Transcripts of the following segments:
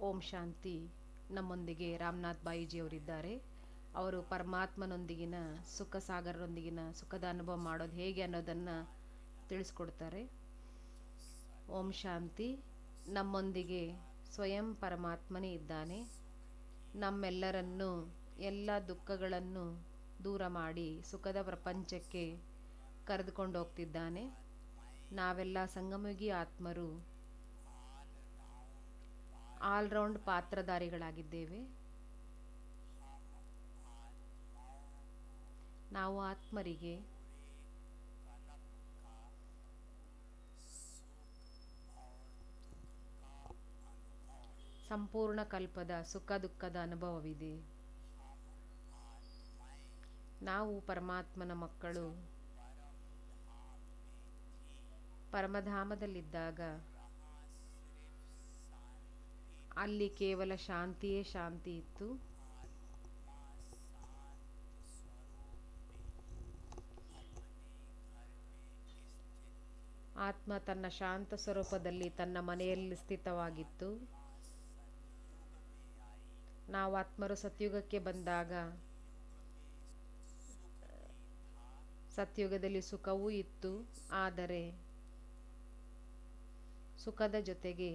ಓಂ ಶಾಂತಿ. ನಮ್ಮೊಂದಿಗೆ ರಾಮನಾಥ್ ಬಾಯಿಜಿಯವರಿದ್ದಾರೆ. ಅವರು ಪರಮಾತ್ಮನೊಂದಿಗಿನ ಸುಖ ಸಾಗರರೊಂದಿಗಿನ ಸುಖದ ಅನುಭವ ಮಾಡೋದು ಹೇಗೆ ಅನ್ನೋದನ್ನು ತಿಳಿಸ್ಕೊಡ್ತಾರೆ. ಓಂ ಶಾಂತಿ. ನಮ್ಮೊಂದಿಗೆ ಸ್ವಯಂ ಪರಮಾತ್ಮನೇ ಇದ್ದಾನೆ. ನಮ್ಮೆಲ್ಲರನ್ನು ಎಲ್ಲ ದುಃಖಗಳನ್ನು ದೂರ ಮಾಡಿ ಸುಖದ ಪ್ರಪಂಚಕ್ಕೆ ಕರೆದುಕೊಂಡು ಹೋಗ್ತಿದ್ದಾನೆ. ನಾವೆಲ್ಲ ಸಂಗಮಯುಗಿ ಆತ್ಮರು ಆಲ್ರೌಂಡ್ ಪಾತ್ರಧಾರಿಗಳಾಗಿದ್ದೇವೆ. ನಾವು ಆತ್ಮರಿಗೆ ಸಂಪೂರ್ಣ ಕಲ್ಪದ ಸುಖ ದುಃಖದ ಅನುಭವವಿದೆ. ನಾವು ಪರಮಾತ್ಮನ ಮಕ್ಕಳು ಪರಮಧಾಮದಲ್ಲಿದ್ದಾಗ ಅಲ್ಲಿ ಕೇವಲ ಶಾಂತಿಯೇ ಶಾಂತಿ ಇತ್ತು. ಆತ್ಮ ತನ್ನ ಶಾಂತ ಸ್ವರೂಪದಲ್ಲಿ ತನ್ನ ಮನೆಯಲ್ಲಿ ಸ್ಥಿತವಾಗಿತ್ತು. ನಾವು ಆತ್ಮರು ಸತ್ಯುಗಕ್ಕೆ ಬಂದಾಗ ಸತ್ಯುಗದಲ್ಲಿ ಸುಖವೂ ಇತ್ತು, ಆದರೆ ಸುಖದ ಜೊತೆಗೆ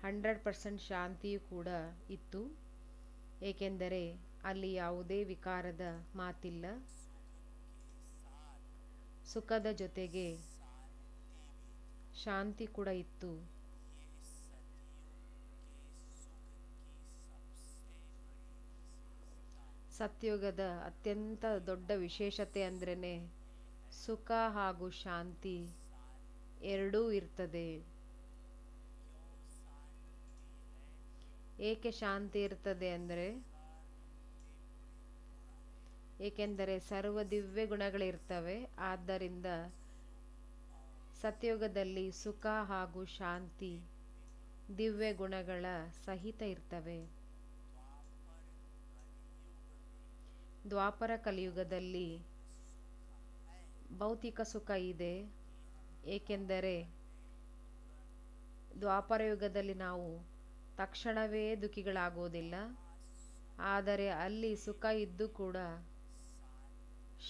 100% ಶಾಂತಿಯೂ ಕೂಡ ಇತ್ತು. ಏಕೆಂದರೆ ಅಲ್ಲಿ ಯಾವುದೇ ವಿಕಾರದ ಮಾತಿಲ್ಲ. ಸುಖದ ಜೊತೆಗೆ ಶಾಂತಿ ಕೂಡ ಇತ್ತು. ಸತ್ಯುಗದ ಅತ್ಯಂತ ದೊಡ್ಡ ವಿಶೇಷತೆ ಅಂದ್ರೇ ಸುಖ ಹಾಗೂ ಶಾಂತಿ ಎರಡೂ ಇರ್ತದೆ. ಏಕೆ ಶಾಂತಿ ಇರ್ತದೆ ಅಂದರೆ ಏಕೆಂದರೆ ಸರ್ವ ದಿವ್ಯ ಗುಣಗಳಿರ್ತವೆ. ಆದ್ದರಿಂದ ಸತ್ಯುಗದಲ್ಲಿ ಸುಖ ಹಾಗೂ ಶಾಂತಿ ದಿವ್ಯ ಗುಣಗಳ ಸಹಿತ ಇರ್ತವೆ. ದ್ವಾಪರ ಕಲಿಯುಗದಲ್ಲಿ ಭೌತಿಕ ಸುಖ ಇದೆ. ಏಕೆಂದರೆ ದ್ವಾಪರ ಯುಗದಲ್ಲಿ ನಾವು ತಕ್ಷಣವೇ ದುಃಖಿಗಳಾಗೋದಿಲ್ಲ. ಆದರೆ ಅಲ್ಲಿ ಸುಖ ಇದ್ದು ಕೂಡ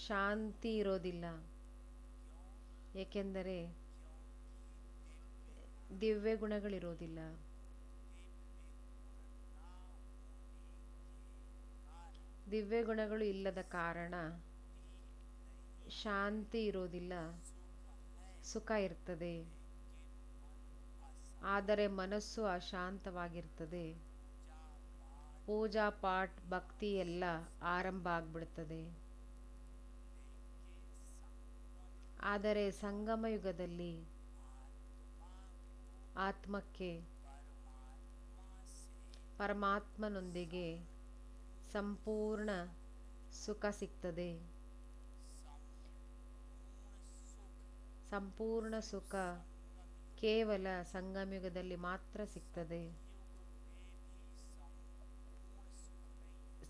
ಶಾಂತಿ ಇರೋದಿಲ್ಲ. ಏಕೆಂದರೆ ದಿವ್ಯ ಗುಣಗಳಿರೋದಿಲ್ಲ. ದಿವ್ಯ ಗುಣಗಳು ಇಲ್ಲದ ಕಾರಣ ಶಾಂತಿ ಇರೋದಿಲ್ಲ, ಸುಖ ಇರ್ತದೆ. ಆದರೆ ಮನಸ್ಸು ಅಶಾಂತವಾಗಿರ್ತದೆ. ಪೂಜಾ ಪಾಠ ಭಕ್ತಿ ಎಲ್ಲ ಆರಂಭ ಆಗ್ಬಿಡ್ತದೆ. ಆದರೆ ಸಂಗಮ ಯುಗದಲ್ಲಿ ಆತ್ಮಕ್ಕೆ ಪರಮಾತ್ಮನೊಂದಿಗೆ ಸಂಪೂರ್ಣ ಸುಖ ಸಿಗ್ತದೆ. ಸಂಪೂರ್ಣ ಸುಖ ಕೇವಲ ಸಂಗಮಯುಗದಲ್ಲಿ ಮಾತ್ರ ಸಿಗ್ತದೆ.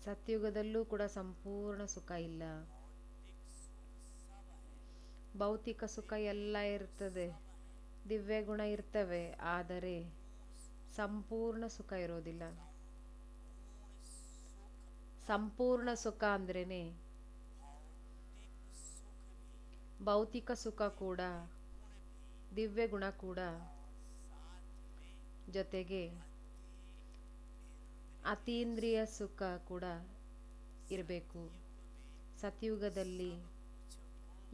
ಸತ್ಯುಗದಲ್ಲೂ ಕೂಡ ಸಂಪೂರ್ಣ ಸುಖ ಇಲ್ಲ. ಭೌತಿಕ ಸುಖ ಎಲ್ಲ ಇರ್ತದೆ, ದಿವ್ಯ ಗುಣ ಇರ್ತವೆ, ಆದರೆ ಸಂಪೂರ್ಣ ಸುಖ ಇರೋದಿಲ್ಲ. ಸಂಪೂರ್ಣ ಸುಖ ಅಂದ್ರೇನೆ ಭೌತಿಕ ಸುಖ ಕೂಡ ದಿವ್ಯ ಗುಣ ಕೂಡ ಜೊತೆಗೆ ಅತೀಂದ್ರಿಯ ಸುಖ ಕೂಡ ಇರಬೇಕು. ಸತ್ಯುಗದಲ್ಲಿ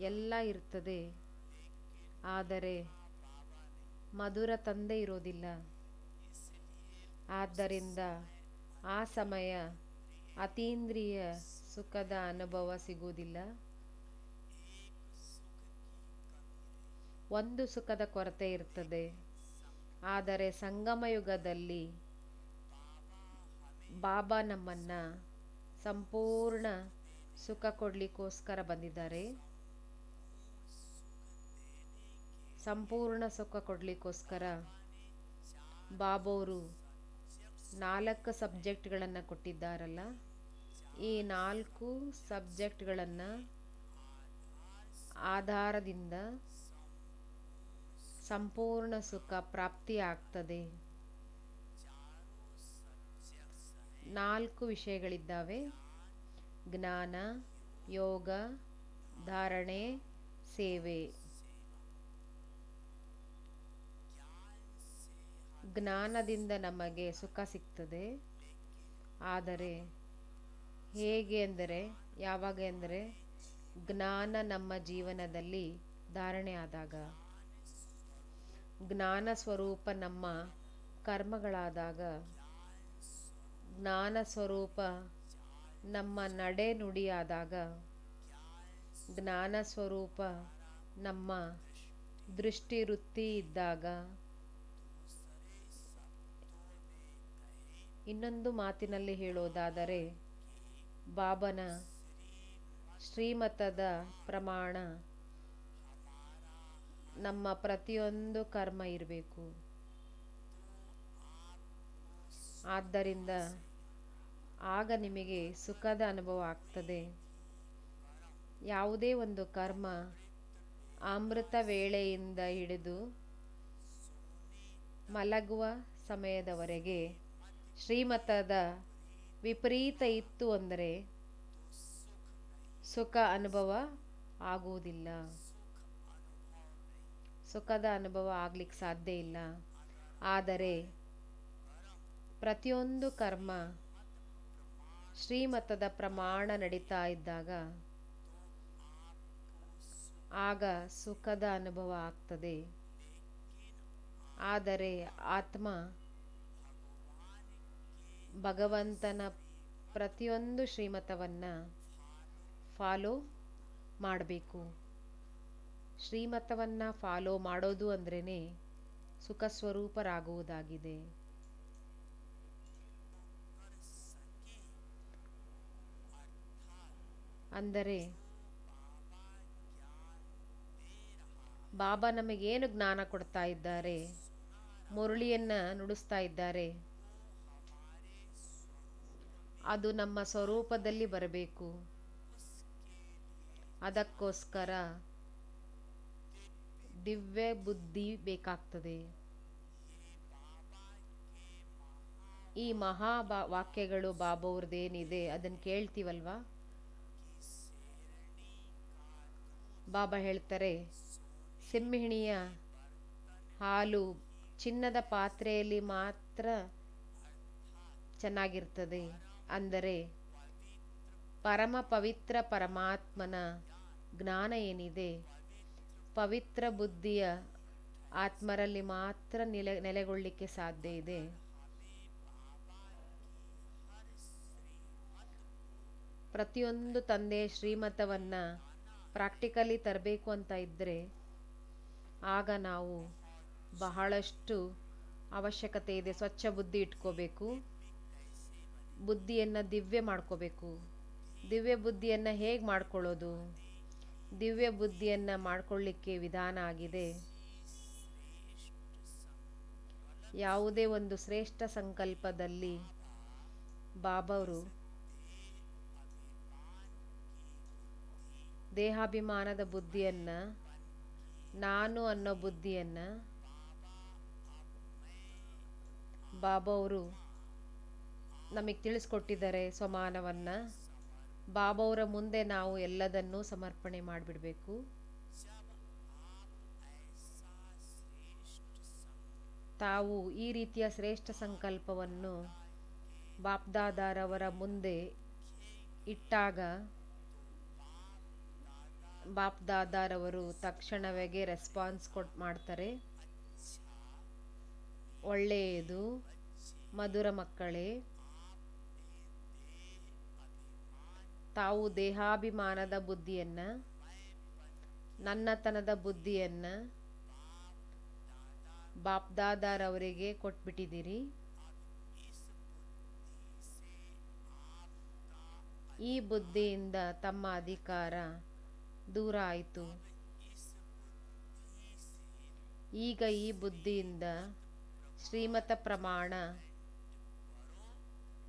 ಎಲ್ಲ ಇರ್ತದೆ, ಆದರೆ ಮಧುರ ತಂದೆ ಇರೋದಿಲ್ಲ. ಆದ್ದರಿಂದ ಆ ಸಮಯ ಅತೀಂದ್ರಿಯ ಸುಖದ ಅನುಭವ ಸಿಗುವುದಿಲ್ಲ. ಒಂದು ಸುಖದ ಕೊರತೆ ಇರ್ತದೆ. ಆದರೆ ಸಂಗಮ ಯುಗದಲ್ಲಿ ಬಾಬಾ ನಮ್ಮನ್ನ ಸಂಪೂರ್ಣ ಸುಖ ಕೊಡ್ಲಿಕ್ಕೋಸ್ಕರ ಬಂದಿದ್ದಾರೆ. ಸಂಪೂರ್ಣ ಸುಖ ಕೊಡ್ಲಿಕ್ಕೋಸ್ಕರ ಬಾಬೋರು 4 ಸಬ್ಜೆಕ್ಟ್ಗಳನ್ನು ಕೊಟ್ಟಿದ್ದಾರಲ್ಲ, ಈ 4 ಸಬ್ಜೆಕ್ಟ್ಗಳನ್ನು ಆಧಾರದಿಂದ ಸಂಪೂರ್ಣ ಸುಖ ಪ್ರಾಪ್ತಿಯಾಗ್ತದೆ. 4 ವಿಷಯಗಳಿದ್ದಾವೆ: ಜ್ಞಾನ, ಯೋಗ, ಧಾರಣೆ, ಸೇವೆ. ಜ್ಞಾನದಿಂದ ನಮಗೆ ಸುಖ ಸಿಗ್ತದೆ. ಆದರೆ ಹೇಗೆ ಎಂದರೆ, ಯಾವಾಗ ಎಂದರೆ ಜ್ಞಾನ ನಮ್ಮ ಜೀವನದಲ್ಲಿ ಧಾರಣೆ ಆದಾಗ, ಜ್ಞಾನ ಸ್ವರೂಪ ನಮ್ಮ ಕರ್ಮಗಳಾದಾಗ, ಜ್ಞಾನ ಸ್ವರೂಪ ನಮ್ಮ ನಡೆ ನುಡಿಯಾದಾಗ, ಜ್ಞಾನ ಸ್ವರೂಪ ನಮ್ಮ ದೃಷ್ಟಿ ವೃತ್ತಿ ಇದ್ದಾಗ, ಇನ್ನೊಂದು ಮಾತಿನಲ್ಲಿ ಹೇಳೋದಾದರೆ ಬಾಬನ ಶ್ರೀಮತದ ಪ್ರಮಾಣ ನಮ್ಮ ಪ್ರತಿಯೊಂದು ಕರ್ಮ ಇರಬೇಕು. ಆದ್ದರಿಂದ ಆಗ ನಿಮಗೆ ಸುಖದ ಅನುಭವ ಆಗ್ತದೆ. ಯಾವುದೇ ಒಂದು ಕರ್ಮ ಅಮೃತ ವೇಳೆಯಿಂದ ಹಿಡಿದು ಮಲಗುವ ಸಮಯದವರೆಗೆ ಶ್ರೀಮತದ ವಿಪರೀತ ಇತ್ತು ಅಂದರೆ ಸುಖ ಅನುಭವ ಆಗುವುದಿಲ್ಲ, ಸುಖದ ಅನುಭವ ಆಗ್ಲಿಕ್ಕೆ ಸಾಧ್ಯ ಇಲ್ಲ. ಆದರೆ ಪ್ರತಿಯೊಂದು ಕರ್ಮ ಶ್ರೀಮತದ ಪ್ರಮಾಣ ನಡೀತಾ ಇದ್ದಾಗ ಆಗ ಸುಖದ ಅನುಭವ ಆಗ್ತದೆ. ಆದರೆ ಆತ್ಮ ಭಗವಂತನ ಪ್ರತಿಯೊಂದು ಶ್ರೀಮತವನ್ನು ಫಾಲೋ ಮಾಡಬೇಕು. ಶ್ರೀಮತವನ್ನು ಫಾಲೋ ಮಾಡೋದು ಅಂದ್ರೇ ಸುಖ ಸ್ವರೂಪರಾಗುವುದಾಗಿದೆ. ಅಂದರೆ ಬಾಬಾ ನಮಗೇನು ಜ್ಞಾನ ಕೊಡ್ತಾ ಇದ್ದಾರೆ, ಮುರಳಿಯನ್ನು ನುಡಿಸ್ತಾ ಇದ್ದಾರೆ, ಅದು ನಮ್ಮ ಸ್ವರೂಪದಲ್ಲಿ ಬರಬೇಕು. ಅದಕ್ಕೋಸ್ಕರ ದಿವ್ಯ ಬುದ್ಧಿ ಬೇಕಾಗ್ತದೆ. ಈ ಮಹಾ ವಾಕ್ಯಗಳು ಬಾಬಾ ಅವ್ರದ್ದೇನಿದೆ ಅದನ್ನು ಕೇಳ್ತೀವಲ್ವಾ, ಬಾಬಾ ಹೇಳ್ತಾರೆ, ಸಿಂಹಿಣಿಯ ಹಾಲು ಚಿನ್ನದ ಪಾತ್ರೆಯಲ್ಲಿ ಮಾತ್ರ ಚೆನ್ನಾಗಿರ್ತದೆ. ಅಂದರೆ ಪರಮ ಪವಿತ್ರ ಪರಮಾತ್ಮನ ಜ್ಞಾನ ಏನಿದೆ ಪವಿತ್ರ ಬುದ್ಧಿಯ ಆತ್ಮರಲ್ಲಿ ಮಾತ್ರ ನೆಲೆಗೊಳ್ಳಲಿಕ್ಕೆ ಸಾಧ್ಯ ಇದೆ. ಪ್ರತಿಯೊಂದು ತಂದೆ ಶ್ರೀಮತವನ್ನು ಪ್ರಾಕ್ಟಿಕಲಿ ತರಬೇಕು ಅಂತ ಇದ್ದರೆ ಆಗ ನಾವು ಬಹಳಷ್ಟು ಅವಶ್ಯಕತೆ ಇದೆ. ಸ್ವಚ್ಛ ಬುದ್ಧಿ ಇಟ್ಕೋಬೇಕು, ಬುದ್ಧಿಯನ್ನು ದಿವ್ಯ ಮಾಡ್ಕೋಬೇಕು. ದಿವ್ಯ ಬುದ್ಧಿಯನ್ನು ಹೇಗೆ ಮಾಡ್ಕೊಳ್ಳೋದು? ದಿವ್ಯ ಬುದ್ಧಿಯನ್ನು ಮಾಡ್ಕೊಳ್ಳಿಕ್ಕೆ ವಿಧಾನ ಆಗಿದೆ. ಯಾವುದೇ ಒಂದು ಶ್ರೇಷ್ಠ ಸಂಕಲ್ಪದಲ್ಲಿ ಬಾಬಾವರು ದೇಹಾಭಿಮಾನದ ಬುದ್ಧಿಯನ್ನು, ನಾನು ಅನ್ನೋ ಬುದ್ಧಿಯನ್ನು ಬಾಬಾ ಅವರು ನಮಗೆ ತಿಳಿಸ್ಕೊಟ್ಟಿದ್ದಾರೆ. ಸ್ವಮಾನವನ್ನು ಬಾಬಾ ಅವರ ಮುಂದೆ ನಾವು ಎಲ್ಲದನ್ನೂ ಸಮರ್ಪಣೆ ಮಾಡಿಬಿಡಬೇಕು. ತಾವು ಈ ರೀತಿಯ ಶ್ರೇಷ್ಠ ಸಂಕಲ್ಪವನ್ನು ಬಾಪ್ದಾದಾರವರ ಮುಂದೆ ಇಟ್ಟಾಗ ಬಾಪ್ದಾದಾರವರು ತಕ್ಷಣವೇ ರೆಸ್ಪಾನ್ಸ್ ಮಾಡ್ತಾರೆ. ಒಳ್ಳೆಯದು ಮಧುರ ಮಕ್ಕಳೇ, ತಾವು ದೇಹಾಭಿಮಾನದ ಬುದ್ಧಿಯನ್ನು, ನನ್ನತನದ ಬುದ್ಧಿಯನ್ನು ಬಾಪ್ದಾದಾರವರಿಗೆ ಕೊಟ್ಬಿಟ್ಟಿದ್ದೀರಿ. ಈ ಬುದ್ಧಿಯಿಂದ ತಮ್ಮ ಅಧಿಕಾರ ದೂರ ಆಯಿತು. ಈಗ ಈ ಬುದ್ಧಿಯಿಂದ ಶ್ರೀಮತ ಪ್ರಮಾಣ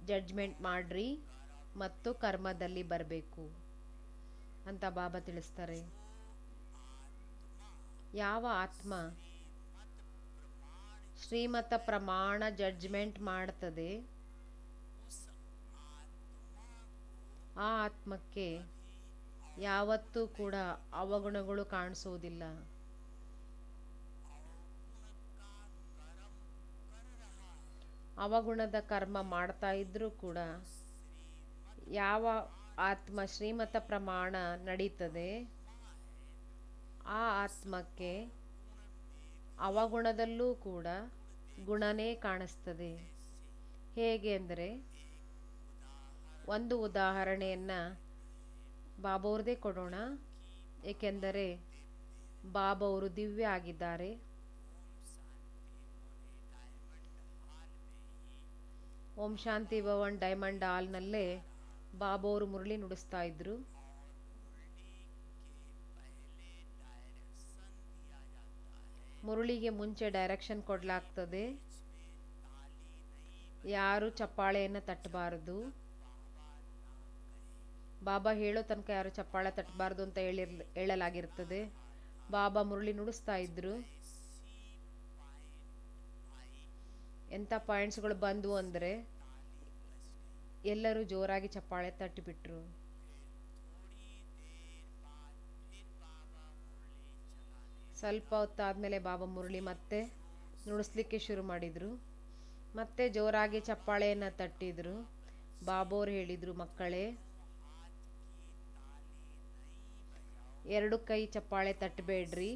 ಜಡ್ಜ್ಮೆಂಟ್ ಮಾಡ್ರಿ ಮತ್ತು ಕರ್ಮದಲ್ಲಿ ಬರಬೇಕು ಅಂತ ಬಾಬಾ ತಿಳಿಸ್ತಾರೆ. ಯಾವ ಆತ್ಮ ಶ್ರೀಮತ ಪ್ರಮಾಣ ಜಡ್ಜ್ಮೆಂಟ್ ಮಾಡ್ತದೆ ಆ ಆತ್ಮಕ್ಕೆ ಯಾವತ್ತೂ ಕೂಡ ಅವಗುಣಗಳು ಕಾಣಿಸೋದಿಲ್ಲ. ಅವಗುಣದ ಕರ್ಮ ಮಾಡ್ತಾ ಇದ್ರೂ ಕೂಡ ಯಾವ ಆತ್ಮ ಶ್ರೀಮತ ಪ್ರಮಾಣ ನಡೀತದೆ ಆ ಆತ್ಮಕ್ಕೆ ಅವಗುಣದಲ್ಲೂ ಕೂಡ ಗುಣನೇ ಕಾಣಿಸ್ತದೆ. ಹೇಗೆ ಅಂದರೆ, ಒಂದು ಉದಾಹರಣೆಯನ್ನು ಬಾಬವ್ರದೇ ಕೊಡೋಣ. ಏಕೆಂದರೆ ಬಾಬವರು ದಿವ್ಯ ಆಗಿದ್ದಾರೆ. ಓಂ ಶಾಂತಿ ಭವನ್ ಡೈಮಂಡ್ ಹಾಲ್ನಲ್ಲೇ ಬಾಬವರು ಮುರಳಿ ನುಡಿಸ್ತಾ ಇದ್ರು. ಮುರಳಿಗೆ ಮುಂಚೆ ಡೈರೆಕ್ಷನ್ ಕೊಡಲಾಗ್ತದೆ, ಯಾರು ಚಪ್ಪಾಳೆಯನ್ನು ತಟ್ಟಬಾರದು. ಬಾಬಾ ಹೇಳೋ ತನಕ ಯಾರು ಚಪ್ಪಾಳೆ ತಟ್ಟಬಾರ್ದು ಅಂತ ಹೇಳಲಾಗಿರ್ತದೆ. ಬಾಬಾ ಮುರಳಿ ನುಡಿಸ್ತಾ ಇದ್ರು. ಎಂಥ ಪಾಯಿಂಟ್ಸ್ಗಳು ಬಂದವು ಅಂದರೆ ಎಲ್ಲರೂ ಜೋರಾಗಿ ಚಪ್ಪಾಳೆ ತಟ್ಟಿಬಿಟ್ರು. ಸ್ವಲ್ಪ ಹೊತ್ತಾದಮೇಲೆ ಬಾಬಾ ಮುರಳಿ ಮತ್ತೆ ನುಡಿಸ್ಲಿಕ್ಕೆ ಶುರು ಮಾಡಿದರು. ಮತ್ತೆ ಜೋರಾಗಿ ಚಪ್ಪಾಳೆಯನ್ನು ತಟ್ಟಿದ್ರು. ಬಾಬೋರು ಹೇಳಿದರು, ಮಕ್ಕಳೇ, ಎರಡು ಕೈ ಚಪ್ಪಾಳೆ ತಟ್ಟಬೇಡ್ರಿ,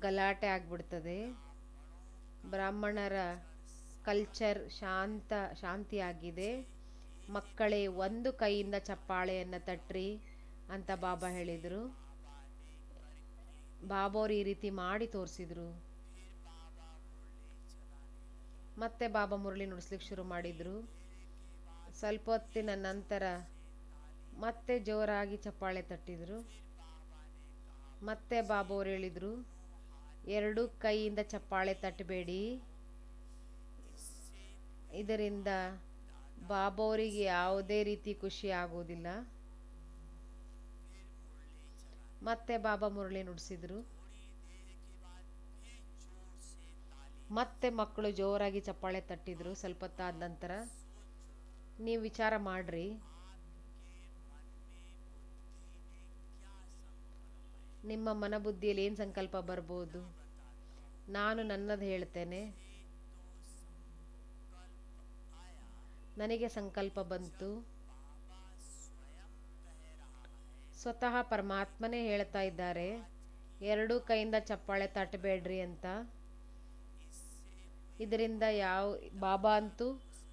ಗಲಾಟೆ ಆಗ್ಬಿಡ್ತದೆ. ಬ್ರಾಹ್ಮಣರ ಕಲ್ಚರ್ ಶಾಂತಿಯಾಗಿದೆ. ಮಕ್ಕಳೇ, ಒಂದು ಕೈಯಿಂದ ಚಪ್ಪಾಳೆಯನ್ನು ತಟ್ರಿ ಅಂತ ಬಾಬಾ ಹೇಳಿದರು. ಬಾಬೋರು ಈ ರೀತಿ ಮಾಡಿ ತೋರಿಸಿದ್ರು. ಮತ್ತೆ ಬಾಬಾ ಮುರಳಿ ನುಡಿಸ್ಲಿಕ್ಕೆ ಶುರು ಮಾಡಿದರು. ಸ್ವಲ್ಪ ಹೊತ್ತಿನ ನಂತರ ಮತ್ತೆ ಜೋರಾಗಿ ಚಪ್ಪಾಳೆ ತಟ್ಟಿದ್ರು. ಮತ್ತೆ ಬಾಬೋರು ಹೇಳಿದರು, ಎರಡು ಕೈಯಿಂದ ಚಪ್ಪಾಳೆ ತಟ್ಟಬೇಡಿ, ಇದರಿಂದ ಬಾಬೋರಿಗೆ ಯಾವುದೇ ರೀತಿ ಖುಷಿ ಆಗೋದಿಲ್ಲ. ಮತ್ತೆ ಬಾಬಾ ಮುರಳಿ ನುಡಿಸಿದ್ರು. ಮತ್ತೆ ಮಕ್ಕಳು ಜೋರಾಗಿ ಚಪ್ಪಾಳೆ ತಟ್ಟಿದ್ರು. ಸ್ವಲ್ಪ ಹೊತ್ತಾದ ನಂತರ ನೀವು ವಿಚಾರ ಮಾಡ್ರಿ, ನಿಮ್ಮ ಮನಬುದ್ಧಿಯಲ್ಲಿ ಏನು ಸಂಕಲ್ಪ ಬರ್ಬೋದು. ನಾನು ನನ್ನದು ಹೇಳ್ತೇನೆ. ನನಗೆ ಸಂಕಲ್ಪ ಬಂತು, ಸ್ವತಃ ಪರಮಾತ್ಮನೇ ಹೇಳ್ತಾ ಇದ್ದಾರೆ, ಎರಡೂ ಕೈಯಿಂದ ಚಪ್ಪಾಳೆ ತಟ್ಟಬೇಡ್ರಿ ಅಂತ. ಇದರಿಂದ ಬಾಬಾ ಅಂತೂ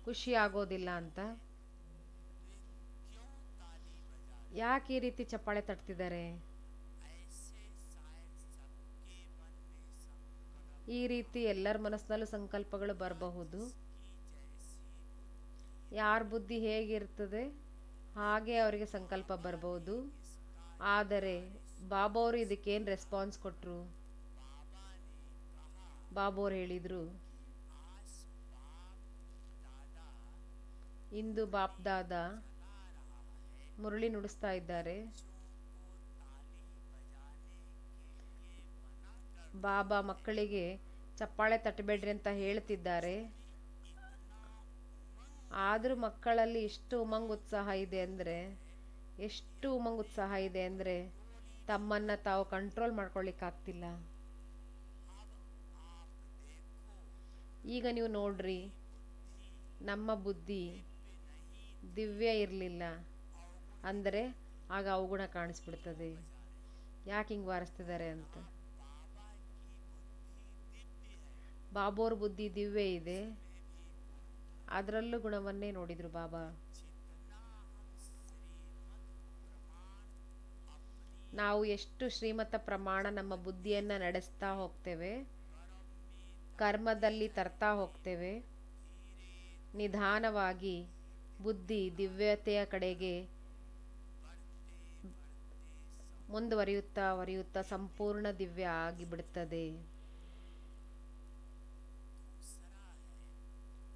ಖುಷಿ ಆಗೋದಿಲ್ಲ ಅಂತ. ಯಾಕೆ ಈ ರೀತಿ ಚಪ್ಪಾಳೆ ತಟ್ತಿದ್ದಾರೆ? ಈ ರೀತಿ ಎಲ್ಲರ ಮನಸ್ಸಿನಲ್ಲೂ ಸಂಕಲ್ಪಗಳು ಬರಬಹುದು. ಯಾರ ಬುದ್ಧಿ ಹೇಗಿರ್ತದೆ ಹಾಗೆ ಅವರಿಗೆ ಸಂಕಲ್ಪ ಬರಬಹುದು. ಆದರೆ ಬಾಬೋರು ಇದಕ್ಕೇನು ರೆಸ್ಪಾನ್ಸ್ ಕೊಟ್ಟರು? ಬಾಬೋರು ಹೇಳಿದರು, ಇಂದು ಬಾಪ್ ದಾದಾ ಮುರಳಿ ನುಡಿಸ್ತಾ ಇದ್ದಾರೆ. ಬಾಬಾ ಮಕ್ಕಳಿಗೆ ಚಪ್ಪಾಳೆ ತಟ್ಟಬೇಡ್ರಿ ಅಂತ ಹೇಳ್ತಿದ್ದಾರೆ. ಆದರೂ ಮಕ್ಕಳಲ್ಲಿ ಎಷ್ಟು ಉತ್ಸಾಹ ಇದೆ ಅಂದರೆ ತಮ್ಮನ್ನು ತಾವು ಕಂಟ್ರೋಲ್ ಮಾಡ್ಕೊಳ್ಳಿಕ್ಕಾಗ್ತಿಲ್ಲ. ಈಗ ನೀವು ನೋಡ್ರಿ, ನಮ್ಮ ಬುದ್ಧಿ ದಿವ್ಯ ಇರಲಿಲ್ಲ ಅಂದರೆ ಆಗ ಅವಗುಣ ಕಾಣಿಸ್ಬಿಡ್ತದೆ. ಯಾಕೆ ಹಿಂಗೆ ವಾರಿಸ್ತಿದ್ದಾರೆ ಅಂತ. ಬಾಬೋರ್ ಬುದ್ಧಿ ದಿವ್ಯ ಇದೆ, ಅದರಲ್ಲೂ ಗುಣವನ್ನೇ ನೋಡಿದ್ರು ಬಾಬಾ. ನಾವು ಎಷ್ಟು ಶ್ರೀಮತ ಪ್ರಮಾಣ ನಮ್ಮ ಬುದ್ಧಿಯನ್ನು ನಡೆಸ್ತಾ ಹೋಗ್ತೇವೆ, ಕರ್ಮದಲ್ಲಿ ತರ್ತಾ ಹೋಗ್ತೇವೆ, ನಿಧಾನವಾಗಿ ಬುದ್ಧಿ ದಿವ್ಯತೆಯ ಕಡೆಗೆ ಮುಂದುವರಿಯುತ್ತಾ ಸಂಪೂರ್ಣ ದಿವ್ಯ ಆಗಿಬಿಡುತ್ತದೆ.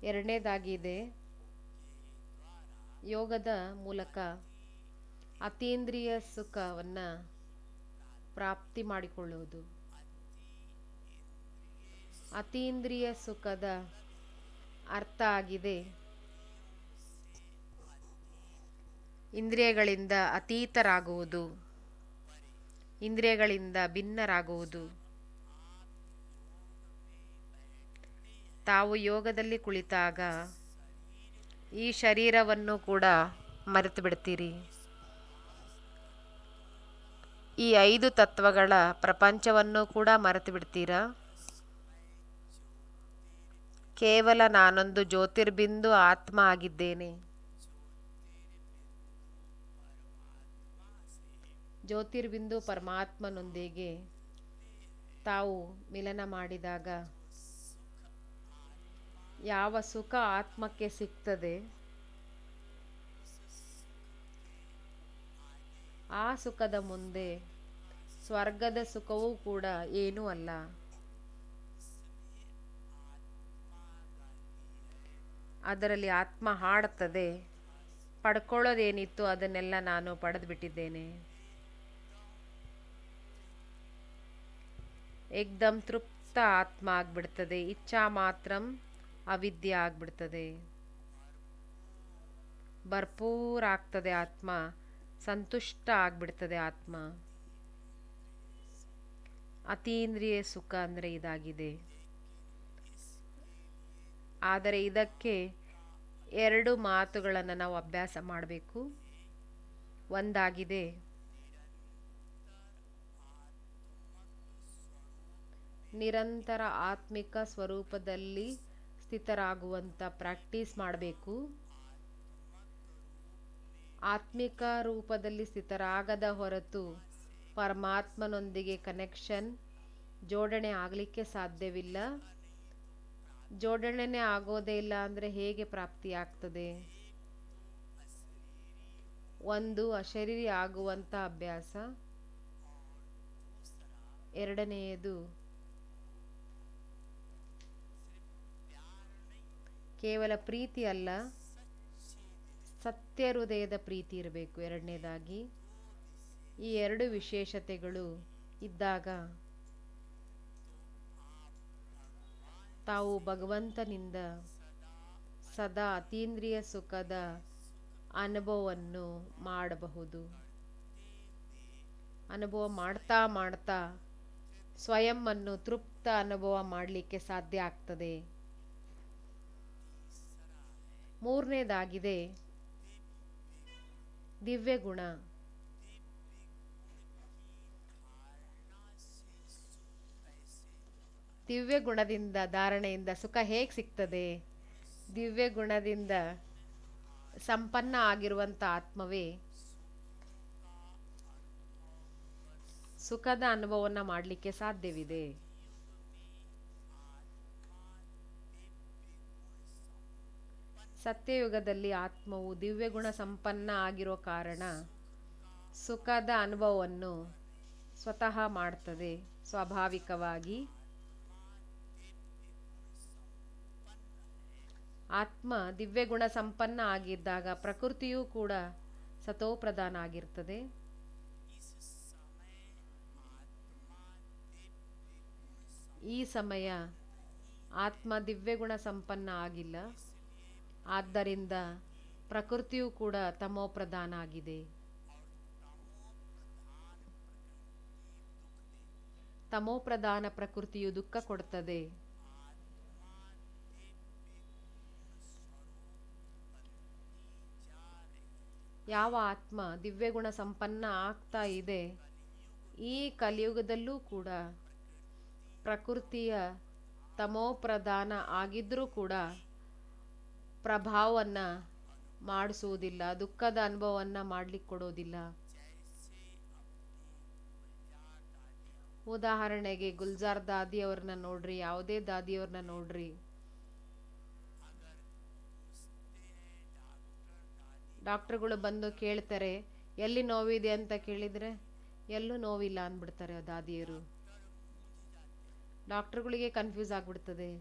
ಎರಡನೇದಾಗಿದೆ, ಯೋಗದ ಮೂಲಕ ಅತೀಂದ್ರಿಯ ಸುಖವನ್ನು ಪ್ರಾಪ್ತಿ ಮಾಡಿಕೊಳ್ಳುವುದು. ಅತೀಂದ್ರಿಯ ಸುಖದ ಅರ್ಥ ಆಗಿದೆ ಇಂದ್ರಿಯಗಳಿಂದ ಅತೀತರಾಗುವುದು, ಇಂದ್ರಿಯಗಳಿಂದ ಭಿನ್ನರಾಗುವುದು. ತಾವು ಯೋಗದಲ್ಲಿ ಕುಳಿತಾಗ ಈ ಶರೀರವನ್ನು ಕೂಡ ಮರೆತು ಬಿಡ್ತೀರಿ. ಈ 5 ತತ್ವಗಳ ಪ್ರಪಂಚವನ್ನು ಕೂಡ ಮರೆತು ಬಿಡ್ತೀರಾ. ಕೇವಲ ನಾನೊಂದು ಜ್ಯೋತಿರ್ಬಿಂದು ಆತ್ಮ ಆಗಿದ್ದೇನೆ. ಜ್ಯೋತಿರ್ಬಿಂದು ಪರಮಾತ್ಮನೊಂದಿಗೆ ತಾವು ಮಿಲನ ಮಾಡಿದಾಗ ಯಾವ ಸುಖ ಆತ್ಮಕ್ಕೆ ಸಿಗ್ತದೆ, ಆ ಸುಖದ ಮುಂದೆ ಸ್ವರ್ಗದ ಸುಖವೂ ಕೂಡ ಏನೂ ಅಲ್ಲ. ಅದರಲ್ಲಿ ಆತ್ಮ ಹಾಡುತ್ತದೆ, ಪಡ್ಕೊಳ್ಳೋದೇನಿತ್ತು ಅದನ್ನೆಲ್ಲ ನಾನು ಪಡೆದು ಬಿಟ್ಟಿದ್ದೇನೆ. ಏಕ್ದಮ್ ತೃಪ್ತ ಆತ್ಮ ಆಗ್ಬಿಡ್ತದೆ. ಇಚ್ಛಾ ಮಾತ್ರಂ ಅವಿದ್ಯೆ ಆಗ್ಬಿಡ್ತದೆ. ಭರ್ಪೂರ್ ಆಗ್ತದೆ ಆತ್ಮ, ಸಂತುಷ್ಟ ಆಗ್ಬಿಡ್ತದೆ ಆತ್ಮ. ಅತೀಂದ್ರಿಯ ಸುಖ ಅಂದರೆ ಇದಾಗಿದೆ. ಆದರೆ ಇದಕ್ಕೆ 2 ಮಾತುಗಳನ್ನು ನಾವು ಅಭ್ಯಾಸ ಮಾಡಬೇಕು. ಒಂದಾಗಿದೆ ನಿರಂತರ ಆತ್ಮಿಕ ಸ್ವರೂಪದಲ್ಲಿ ಸ್ಥಿತರಾಗುವಂಥ ಪ್ರಾಕ್ಟೀಸ್ ಮಾಡಬೇಕು. ಆತ್ಮಿಕ ರೂಪದಲ್ಲಿ ಸ್ಥಿತರಾಗದ ಹೊರತು ಪರಮಾತ್ಮನೊಂದಿಗೆ ಕನೆಕ್ಷನ್, ಜೋಡಣೆ ಆಗಲಿಕ್ಕೆ ಸಾಧ್ಯವಿಲ್ಲ. ಜೋಡಣೆನೇ ಆಗೋದೇ ಇಲ್ಲ ಅಂದರೆ ಹೇಗೆ ಪ್ರಾಪ್ತಿಯಾಗ್ತದೆ? ಒಂದು ಅಶರೀರಿ ಆಗುವಂಥ ಅಭ್ಯಾಸ, ಎರಡನೆಯದು ಕೇವಲ ಪ್ರೀತಿ ಅಲ್ಲ, ಸತ್ಯ ಹೃದಯದ ಪ್ರೀತಿ ಇರಬೇಕು. ಎರಡನೇದಾಗಿ ಈ 2 ವಿಶೇಷತೆಗಳು ಇದ್ದಾಗ ತಾವು ಭಗವಂತನಿಂದ ಸದಾ ಅತೀಂದ್ರಿಯ ಸುಖದ ಅನುಭವವನ್ನು ಮಾಡಬಹುದು. ಅನುಭವ ಮಾಡ್ತಾ ಮಾಡ್ತಾ ಸ್ವಯಂ ಅನ್ನು ತೃಪ್ತ ಅನುಭವ ಮಾಡಲಿಕ್ಕೆ ಸಾಧ್ಯ ಆಗ್ತದೆ. ಮೂರನೇದಾಗಿದೆ ದಿವ್ಯ ಗುಣ. ದಿವ್ಯ ಗುಣದಿಂದ ಧಾರಣೆಯಿಂದ ಸುಖ ಹೇಗೆ ಸಿಗ್ತದೆ? ದಿವ್ಯ ಗುಣದಿಂದ ಸಂಪನ್ನ ಆಗಿರುವಂಥ ಆತ್ಮವೇ ಸುಖದ ಅನುಭವವನ್ನು ಮಾಡಲಿಕ್ಕೆ ಸಾಧ್ಯವಿದೆ. ಸತ್ಯಯುಗದಲ್ಲಿ ಆತ್ಮವು ದಿವ್ಯ ಗುಣ ಸಂಪನ್ನ ಆಗಿರೋ ಕಾರಣ ಸುಖದ ಅನುಭವವನ್ನು ಸ್ವತಃ ಮಾಡ್ತದೆ ಸ್ವಾಭಾವಿಕವಾಗಿ. ಆತ್ಮ ದಿವ್ಯ ಗುಣ ಸಂಪನ್ನ ಆಗಿದ್ದಾಗ ಪ್ರಕೃತಿಯೂ ಕೂಡ ಸತೋಪ್ರಧಾನ ಆಗಿರ್ತದೆ. ಈ ಸಮಯ ಆತ್ಮ ದಿವ್ಯ ಗುಣ ಸಂಪನ್ನ ಆಗಿಲ್ಲ, ಆದ್ದರಿಂದ ಪ್ರಕೃತಿಯೂ ಕೂಡ ತಮೋಪ್ರಧಾನ ಆಗಿದೆ. ತಮೋಪ್ರಧಾನ ಪ್ರಕೃತಿಯು ದುಃಖ ಕೊಡುತ್ತದೆ. ಯಾವ ಆತ್ಮ ದಿವ್ಯಗುಣ ಸಂಪನ್ನ ಆಗ್ತಾ ಇದೆ, ಈ ಕಲಿಯುಗದಲ್ಲೂ ಕೂಡ ಪ್ರಕೃತಿಯ ತಮೋಪ್ರಧಾನ ಆಗಿದ್ರೂ ಕೂಡ ಪ್ರಭಾವವನ್ನು ಮಾಡಿಸುವುದಿಲ್ಲ, ದುಃಖದ ಅನುಭವವನ್ನು ಮಾಡಲಿಕ್ಕೆ ಕೊಡೋದಿಲ್ಲ. ಉದಾಹರಣೆಗೆ ಗುಲ್ಜಾರ್ ದಾದಿಯವ್ರನ್ನ ನೋಡ್ರಿ, ಯಾವುದೇ ದಾದಿಯವ್ರನ್ನ ನೋಡ್ರಿ, ಡಾಕ್ಟರ್ಗಳು ಬಂದು ಕೇಳ್ತಾರೆ ಎಲ್ಲಿ ನೋವಿದೆ ಅಂತ ಕೇಳಿದರೆ ಎಲ್ಲೂ ನೋವಿಲ್ಲ ಅಂದ್ಬಿಡ್ತಾರೆ ದಾದಿಯರು. ಡಾಕ್ಟರ್ಗಳಿಗೆ ಕನ್ಫ್ಯೂಸ್ ಆಗಿಬಿಡ್ತದೆ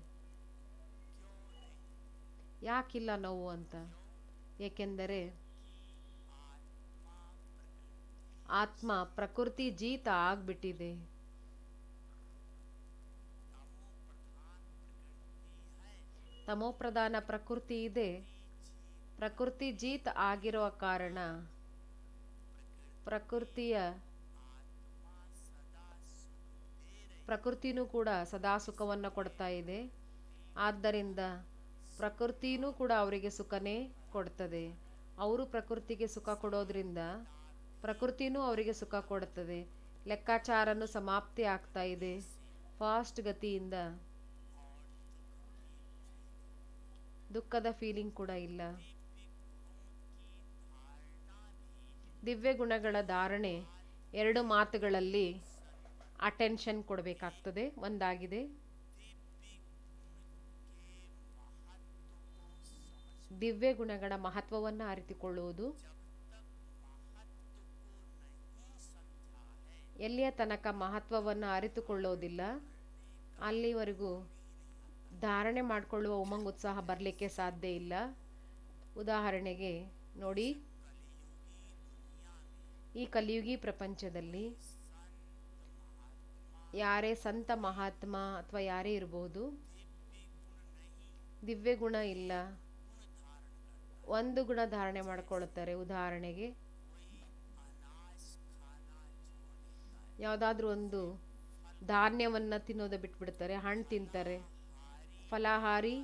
ಯಾಕಿಲ್ಲ ನೋವು ಅಂತ. ಏಕೆಂದರೆ ಆತ್ಮ ಪ್ರಕೃತಿ ಜೀತ ಆಗ್ಬಿಟ್ಟಿದೆ. ತಮೋಪ್ರಧಾನ ಪ್ರಕೃತಿ ಇದೆ, ಪ್ರಕೃತಿ ಜೀತ ಆಗಿರುವ ಕಾರಣ ಪ್ರಕೃತಿನೂ ಕೂಡ ಸದಾ ಸುಖವನ್ನು ಕೊಡ್ತಾ ಇದೆ. ಆದ್ದರಿಂದ ಪ್ರಕೃತಿನೂ ಕೂಡ ಅವರಿಗೆ ಸುಖನೇ ಕೊಡ್ತದೆ. ಅವರು ಪ್ರಕೃತಿಗೆ ಸುಖ ಕೊಡೋದ್ರಿಂದ ಪ್ರಕೃತಿನೂ ಅವರಿಗೆ ಸುಖ ಕೊಡುತ್ತದೆ. ಲೆಕ್ಕಾಚಾರನು ಸಮಾಪ್ತಿ ಆಗ್ತಾ ಇದೆ ಫಾಸ್ಟ್ ಗತಿಯಿಂದ. ದುಃಖದ ಫೀಲಿಂಗ್ ಕೂಡ ಇಲ್ಲ. ದಿವ್ಯ ಗುಣಗಳ ಧಾರಣೆ 2 ಮಾತುಗಳಲ್ಲಿ ಅಟೆನ್ಷನ್ ಕೊಡಬೇಕಾಗ್ತದೆ. ಒಂದಾಗಿದೆ ದಿವ್ಯ ಗುಣಗಳ ಮಹತ್ವವನ್ನು ಅರಿತುಕೊಳ್ಳುವುದು. ಎಲ್ಲಿಯ ತನಕ ಮಹತ್ವವನ್ನು ಅರಿತುಕೊಳ್ಳೋದಿಲ್ಲ ಅಲ್ಲಿವರೆಗೂ ಧಾರಣೆ ಮಾಡಿಕೊಳ್ಳುವ ಉಮಂಗ್ ಉತ್ಸಾಹ ಬರಲಿಕ್ಕೆ ಸಾಧ್ಯ ಇಲ್ಲ. ಉದಾಹರಣೆಗೆ ನೋಡಿ, ಈ ಕಲಿಯುಗಿ ಪ್ರಪಂಚದಲ್ಲಿ ಯಾರೇ ಸಂತ ಮಹಾತ್ಮ ಅಥವಾ ಯಾರೇ ಇರಬಹುದು, ದಿವ್ಯ ಗುಣ ಇಲ್ಲ, ಒಂದು ಗುಣ ಧಾರಣೆ ಮಾಡ್ಕೊಳ್ತಾರೆ. ಉದಾಹರಣೆಗೆ ಯಾವುದಾದ್ರೂ ಒಂದು ಧಾನ್ಯವನ್ನು ತಿನ್ನೋದು ಬಿಟ್ಬಿಡ್ತಾರೆ, ಹಣ್ಣು ತಿಂತಾರೆ. ಫಲಾಹಾರಿ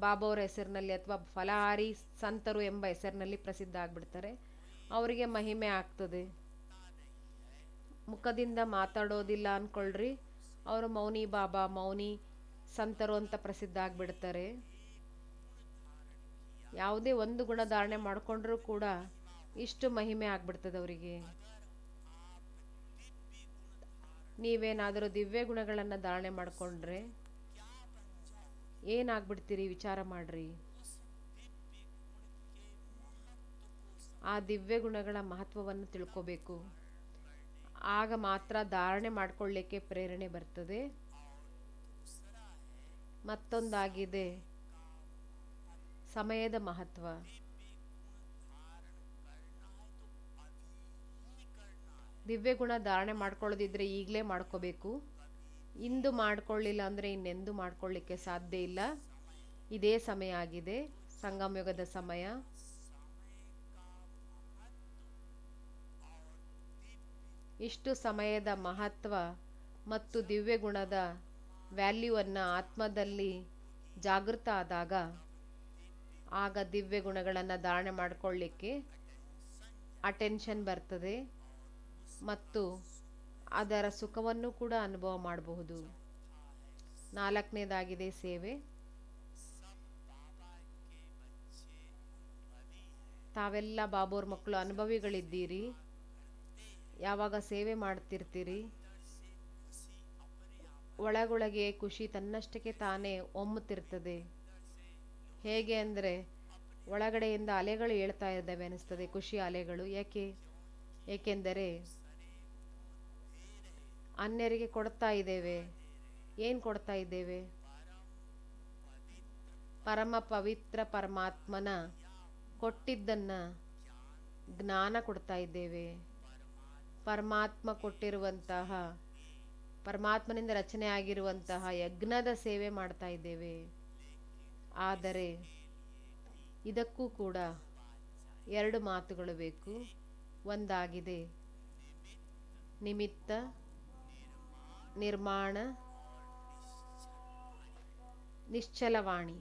ಬಾಬಾವರ ಹೆಸರಿನಲ್ಲಿ ಅಥವಾ ಫಲಾಹಾರಿ ಸಂತರು ಎಂಬ ಹೆಸರಿನಲ್ಲಿ ಪ್ರಸಿದ್ಧ ಆಗ್ಬಿಡ್ತಾರೆ. ಅವರಿಗೆ ಮಹಿಮೆ ಆಗ್ತದೆ. ಮುಖದಿಂದ ಮಾತಾಡೋದಿಲ್ಲ ಅಂದ್ಕೊಳ್ರಿ, ಅವರು ಮೌನಿ ಬಾಬಾ, ಮೌನಿ ಸಂತರು ಅಂತ ಪ್ರಸಿದ್ಧ ಆಗ್ಬಿಡ್ತಾರೆ. ಯಾವುದೇ ಒಂದು ಗುಣ ಧಾರಣೆ ಮಾಡಿಕೊಂಡ್ರೂ ಕೂಡ ಇಷ್ಟು ಮಹಿಮೆ ಆಗ್ಬಿಡ್ತದೆ ಅವರಿಗೆ. ನೀವೇನಾದರೂ ದಿವ್ಯ ಗುಣಗಳನ್ನು ಧಾರಣೆ ಮಾಡಿಕೊಂಡ್ರೆ ಏನಾಗ್ಬಿಡ್ತೀರಿ ವಿಚಾರ ಮಾಡ್ರಿ. ಆ ದಿವ್ಯ ಗುಣಗಳ ಮಹತ್ವವನ್ನು ತಿಳ್ಕೋಬೇಕು. ಆಗ ಮಾತ್ರ ಧಾರಣೆ ಮಾಡ್ಕೊಳ್ಳಿಕ್ಕೆ ಪ್ರೇರಣೆ ಬರ್ತದೆ. ಮತ್ತೊಂದಾಗಿದೆ ಸಮಯದ ಮಹತ್ವ. ದಿವ್ಯ ಗುಣ ಧಾರಣೆ ಮಾಡ್ಕೊಳ್ಳೋದಿದ್ರೆ ಈಗಲೇ ಮಾಡ್ಕೋಬೇಕು. ಇಂದು ಮಾಡ್ಕೊಳ್ಳಿಲ್ಲ ಅಂದರೆ ಇನ್ನೆಂದು ಮಾಡ್ಕೊಳ್ಳಿಕ್ಕೆ ಸಾಧ್ಯ ಇಲ್ಲ. ಇದೇ ಸಮಯ ಆಗಿದೆ, ಸಂಗಮ ಯುಗದ ಸಮಯ. ಇಷ್ಟು ಸಮಯದ ಮಹತ್ವ ಮತ್ತು ದಿವ್ಯ ಗುಣದ ವ್ಯಾಲ್ಯೂವನ್ನು ಆತ್ಮದಲ್ಲಿ ಜಾಗೃತ ಆದಾಗ ಆಗ ದಿವ್ಯ ಗುಣಗಳನ್ನು ಧಾರಣೆ ಮಾಡಿಕೊಳ್ಳಿಕ್ಕೆ ಅಟೆನ್ಷನ್ ಬರ್ತದೆ ಮತ್ತು ಅದರ ಸುಖವನ್ನು ಕೂಡ ಅನುಭವ ಮಾಡಬಹುದು. 4ನೇದಾಗಿದೆ ಸೇವೆ. ತಾವೆಲ್ಲ ಬಾಬೋರ್ ಮಕ್ಕಳು ಅನುಭವಿಗಳಿದ್ದೀರಿ. ಯಾವಾಗ ಸೇವೆ ಮಾಡ್ತಿರ್ತೀರಿ ಒಳಗೊಳಗೆ ಖುಷಿ ತನ್ನಷ್ಟಕ್ಕೆ ತಾನೇ ಒಮ್ಮುತ್ತಿರ್ತದೆ. ಹೇಗೆ ಅಂದರೆ ಒಳಗಡೆಯಿಂದ ಅಲೆಗಳು ಏಳ್ತಾ ಇದ್ದಾವೆ ಅನಿಸ್ತದೆ, ಖುಷಿ ಅಲೆಗಳು. ಏಕೆಂದರೆ ಅನ್ಯರಿಗೆ ಕೊಡ್ತಾ ಇದ್ದೇವೆ. ಏನು ಕೊಡ್ತಾ ಇದ್ದೇವೆ? ಪರಮ ಪವಿತ್ರ ಪರಮಾತ್ಮನ ಕೊಟ್ಟಿದ್ದನ್ನು ಜ್ಞಾನ ಕೊಡ್ತಾ ಇದ್ದೇವೆ. ಪರಮಾತ್ಮ ಕೊಟ್ಟಿರುವಂತಹ, ಪರಮಾತ್ಮನಿಂದ ರಚನೆ ಆಗಿರುವಂತಹ ಯಜ್ಞದ ಸೇವೆ ಮಾಡ್ತಾ ಇದ್ದೇವೆ. ಆದರೆ ಇದಕ್ಕೂ ಕೂಡ 2 ಮಾತುಗಳು ಬೇಕು. ಒಂದಾಗಿದೆ ನಿಮಿತ್ತ, ನಿರ್ಮಾಣ, ನಿಶ್ಚಲವಾಣಿ.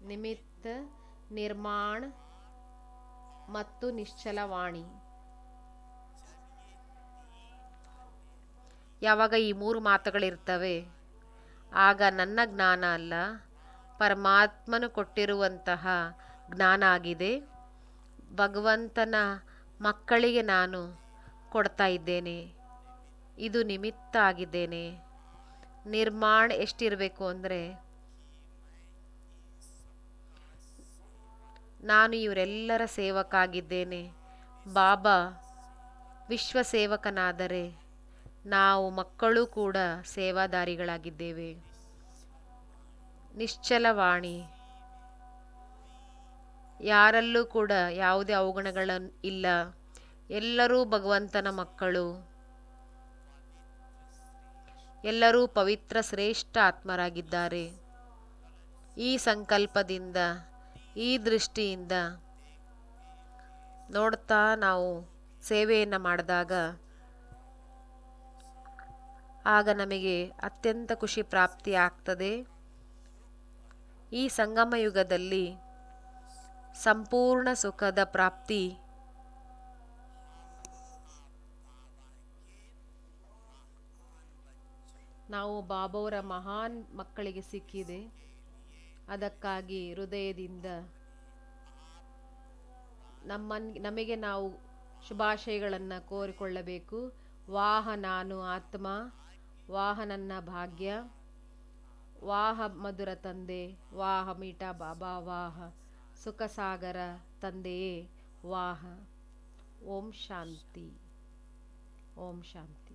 ನಿಮಿತ್ತ, ನಿರ್ಮಾಣ ಮತ್ತು ನಿಶ್ಚಲವಾಣಿ. ಯಾವಾಗ ಈ 3 ಮಾತುಗಳಿರ್ತವೆ ಆಗ ನನ್ನ ಜ್ಞಾನ ಅಲ್ಲ, ಪರಮಾತ್ಮನು ಕೊಟ್ಟಿರುವಂತಹ ಜ್ಞಾನ ಆಗಿದೆ. ಭಗವಂತನ ಮಕ್ಕಳಿಗೆ ನಾನು ಕೊಡ್ತಾ ಇದ್ದೇನೆ. ಇದು ನಿಮಿತ್ತ ಆಗಿದ್ದೇನೆ. ನಿರ್ಮಾಣ ಎಷ್ಟಿರಬೇಕು ಅಂದರೆ, ನಾನು ಇವರೆಲ್ಲರ ಸೇವಕ ಆಗಿದ್ದೇನೆ. ಬಾಬಾ ವಿಶ್ವ ಸೇವಕನಾದರೆ ನಾವು ಮಕ್ಕಳು ಕೂಡ ಸೇವಾದಾರಿಗಳಾಗಿದ್ದೇವೆ. ನಿಶ್ಚಲವಾಣಿ, ಯಾರಲ್ಲೂ ಕೂಡ ಯಾವುದೇ ಅವಗುಣಗಳು ಇಲ್ಲ. ಎಲ್ಲರೂ ಭಗವಂತನ ಮಕ್ಕಳು. ಎಲ್ಲರೂ ಪವಿತ್ರ ಶ್ರೇಷ್ಠ ಆತ್ಮರಾಗಿದ್ದಾರೆ. ಈ ಸಂಕಲ್ಪದಿಂದ ಈ ದೃಷ್ಟಿಯಿಂದ ನೋಡ್ತಾ ನಾವು ಸೇವೆಯನ್ನು ಮಾಡಿದಾಗ ಆಗ ನಮಗೆ ಅತ್ಯಂತ ಖುಷಿ ಪ್ರಾಪ್ತಿ ಆಗ್ತದೆ. ಈ ಸಂಗಮ ಯುಗದಲ್ಲಿ ಸಂಪೂರ್ಣ ಸುಖದ ಪ್ರಾಪ್ತಿ ನಾವು ಬಾಬಾವರ ಮಹಾನ್ ಮಕ್ಕಳಿಗೆ ಸಿಕ್ಕಿದೆ. ಅದಕ್ಕಾಗಿ ಹೃದಯದಿಂದ ನಮಗೆ ನಾವು ಶುಭಾಶಯಗಳನ್ನು ಕೋರಿಕೊಳ್ಳಬೇಕು. ವಾಹ ನಾನು ಆತ್ಮ, ವಾಹ ನನ್ನ ಭಾಗ್ಯ, ವಾಹ ಮಧುರ ತಂದೆ, ವಾಹ ಮೀಠಾ ಬಾಬಾ, ವಾಹ ಸುಖಸಾಗರ ತಂದೆಯೇ ವಾಹ. ಓಂ ಶಾಂತಿ, ಓಂ ಶಾಂತಿ.